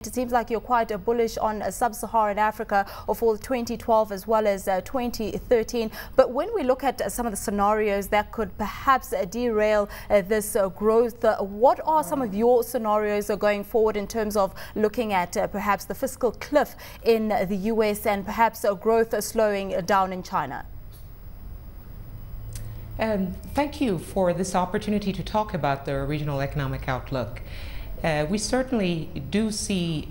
It seems like you're quite bullish on Sub-Saharan Africa for 2012 as well as 2013. But when we look at some of the scenarios that could perhaps derail this growth, what are some of your scenarios going forward in terms of looking at perhaps the fiscal cliff in the US and perhaps growth slowing down in China? Thank you for this opportunity to talk about the regional economic outlook. We certainly do see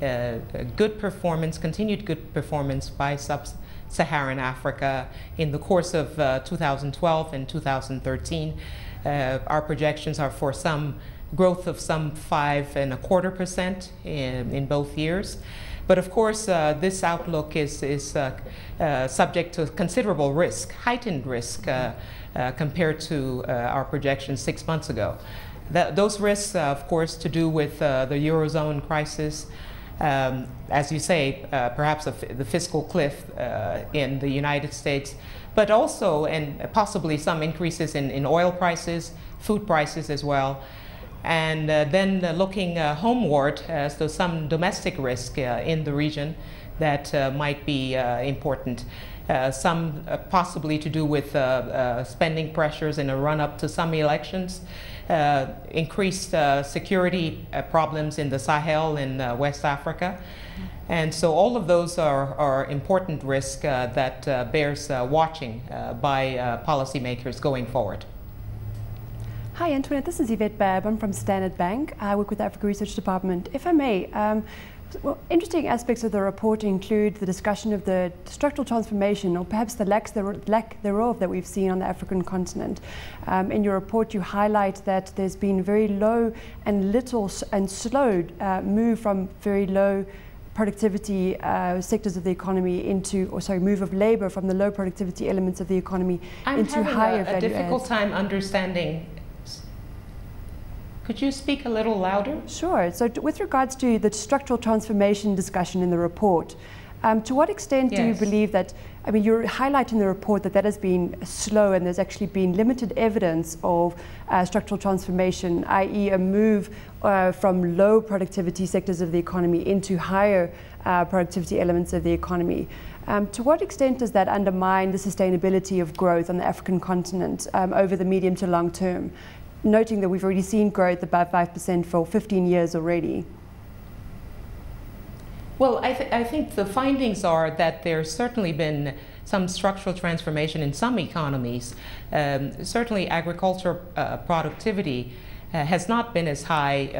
good performance, continued good performance by Sub-Saharan Africa in the course of 2012 and 2013. Our projections are for some growth of some 5.25% in both years. But of course, this outlook is subject to considerable risk, heightened risk compared to our projections 6 months ago. Those risks, of course, to do with the Eurozone crisis, as you say, perhaps the fiscal cliff in the United States, but also and possibly some increases in oil prices, food prices as well. And then looking homeward as to some domestic risk in the region that might be important. Some possibly to do with spending pressures in a run-up to some elections, increased security problems in the Sahel in West Africa. And so all of those are important risks that bears watching by policymakers going forward. Hi Antoinette, this is Yvette Babb. I'm from Standard Bank. I work with the Africa Research Department. If I may, well, interesting aspects of the report include the discussion of the structural transformation, or perhaps the lack thereof that we've seen on the African continent. In your report, you highlight that there's been very low and little and slow move from very low productivity sectors of the economy into, or sorry, move of labor from the low productivity elements of the economy into higher value adds. I'm having a difficult time understanding. Could you speak a little louder? Sure. So with regards to the structural transformation discussion in the report, to what extent do you believe that, I mean, you're highlighting the report that has been slow and there's actually been limited evidence of structural transformation, i.e. a move from low productivity sectors of the economy into higher productivity elements of the economy. To what extent does that undermine the sustainability of growth on the African continent over the medium to long term? Noting that we've already seen growth above 5% for 15 years already. Well, I think the findings are that there's certainly been some structural transformation in some economies. Certainly agriculture productivity has not been as high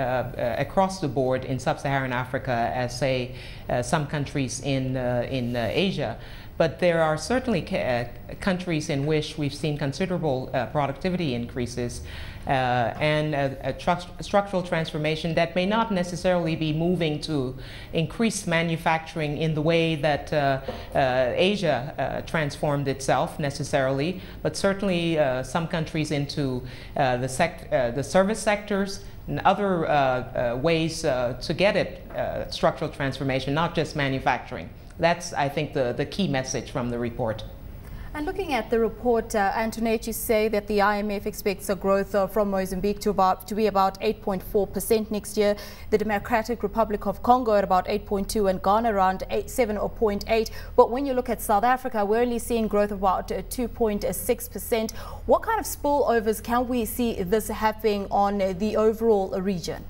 across the board in Sub-Saharan Africa as, say, some countries in Asia. But there are certainly countries in which we've seen considerable productivity increases and a structural transformation that may not necessarily be moving to increase manufacturing in the way that Asia transformed itself necessarily, but certainly some countries into the service sectors and other ways to get it structural transformation, not just manufacturing. That's, I think, the key message from the report. And looking at the report, Antoinette, you say that the IMF expects a growth from Mozambique to be about 8.4% next year, the Democratic Republic of Congo at about 8.2%, and Ghana around 7.8%. But when you look at South Africa, we're only seeing growth of about 2.6%. What kind of spillovers can we see this happening on the overall region?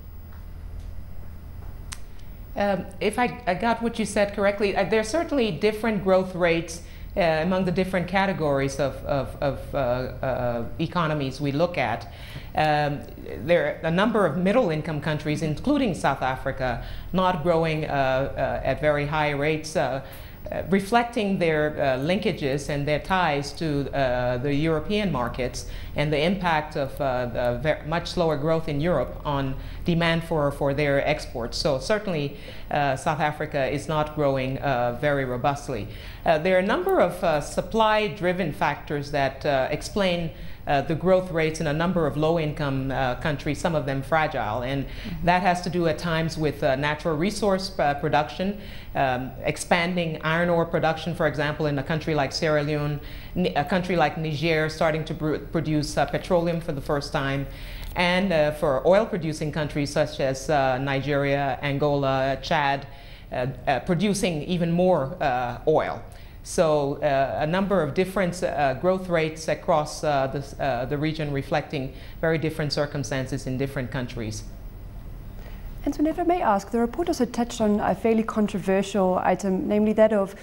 If I got what you said correctly, there are certainly different growth rates among the different categories of economies we look at. There are a number of middle-income countries, including South Africa, not growing at very high rates, reflecting their linkages and their ties to the European markets and the impact of much slower growth in Europe on demand for their exports. So certainly South Africa is not growing very robustly. There are a number of supply-driven factors that explain the growth rates in a number of low-income countries, some of them fragile. And that has to do at times with natural resource production, expanding iron ore production, for example, in a country like Sierra Leone, a country like Niger starting to produce petroleum for the first time, and for oil-producing countries such as Nigeria, Angola, Chad, producing even more oil. So a number of different growth rates across the region reflecting very different circumstances in different countries. Antoinette, if I may ask, the report also touched on a fairly controversial item, namely that of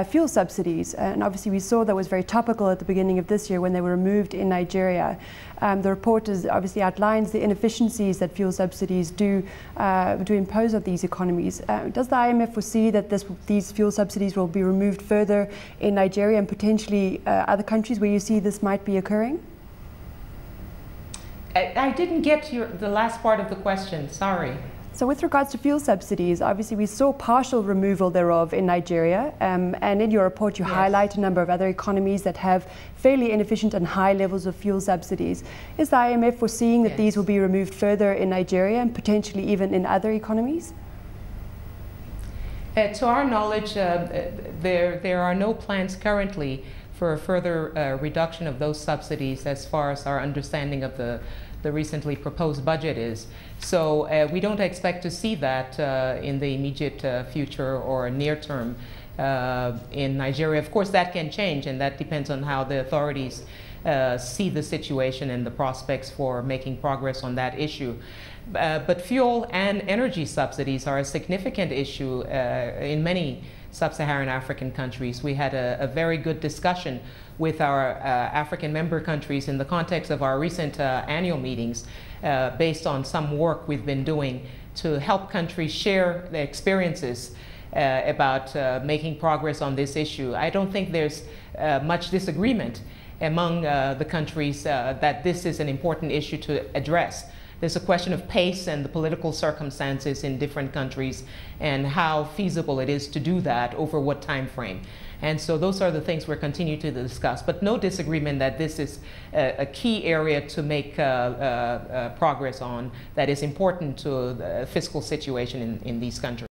fuel subsidies. And obviously we saw that was very topical at the beginning of this year when they were removed in Nigeria. The report obviously outlines the inefficiencies that fuel subsidies do impose on these economies. Does the IMF foresee that these fuel subsidies will be removed further in Nigeria and potentially other countries where you see this might be occurring? I didn't get the last part of the question, sorry. So with regards to fuel subsidies, obviously we saw partial removal thereof in Nigeria, and in your report you highlight a number of other economies that have fairly inefficient and high levels of fuel subsidies. Is the IMF foreseeing that these will be removed further in Nigeria and potentially even in other economies? To our knowledge, there are no plans currently for a further reduction of those subsidies as far as our understanding of the recently proposed budget is. So we don't expect to see that in the immediate future or near term in Nigeria. Of course, that can change, and that depends on how the authorities see the situation and the prospects for making progress on that issue. But fuel and energy subsidies are a significant issue in many Sub-Saharan African countries. We had a very good discussion with our African member countries in the context of our recent annual meetings based on some work we've been doing to help countries share their experiences about making progress on this issue. I don't think there's much disagreement among the countries that this is an important issue to address. There's a question of pace and the political circumstances in different countries and how feasible it is to do that over what time frame. And so those are the things we're continuing to discuss, but no disagreement that this is a key area to make progress on that is important to the fiscal situation in these countries.